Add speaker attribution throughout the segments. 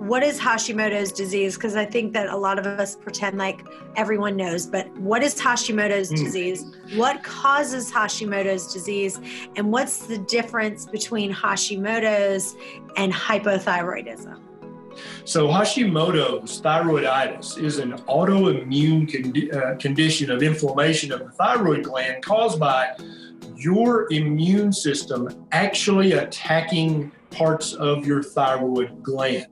Speaker 1: what is Hashimoto's disease? Because I think that a lot of us pretend like everyone knows, but what is Hashimoto's disease? What causes Hashimoto's disease? And what's the difference between Hashimoto's and hypothyroidism?
Speaker 2: So Hashimoto's thyroiditis is an autoimmune condition of inflammation of the thyroid gland caused by your immune system actually attacking parts of your thyroid gland.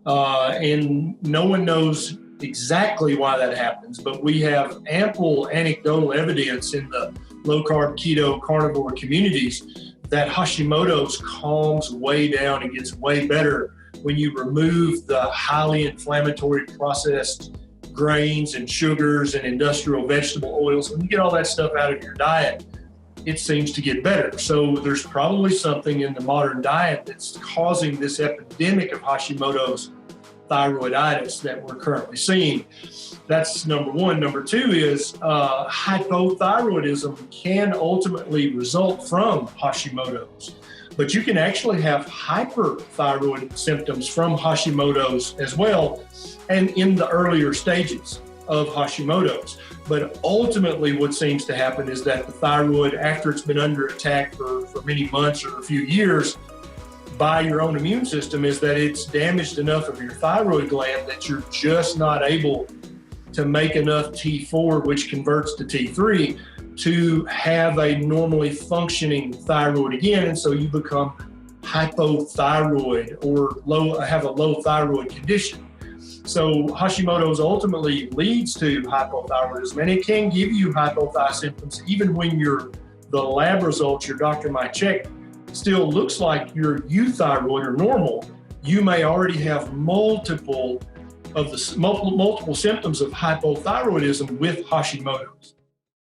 Speaker 2: And no one knows exactly why that happens, but we have ample anecdotal evidence in the low-carb, keto, carnivore communities that Hashimoto's calms way down and gets way better when you remove the highly inflammatory processed grains and sugars and industrial vegetable oils. When you get all that stuff out of your diet, it seems to get better. So there's probably something in the modern diet that's causing this epidemic of Hashimoto's thyroiditis that we're currently seeing. That's number one. Number two is hypothyroidism can ultimately result from Hashimoto's, but you can actually have hyperthyroid symptoms from Hashimoto's as well, and in the earlier stages of Hashimoto's. But ultimately what seems to happen is that the thyroid, after it's been under attack for many months or a few years by your own immune system, is that it's damaged enough of your thyroid gland that you're just not able to make enough T4, which converts to T3, to have a normally functioning thyroid again. And so you become hypothyroid or have a low thyroid condition. So Hashimoto's ultimately leads to hypothyroidism, and it can give you hypothyroid symptoms even when the lab results your doctor might check still looks like your euthyroid or normal. You may already have multiple symptoms of hypothyroidism with Hashimoto's.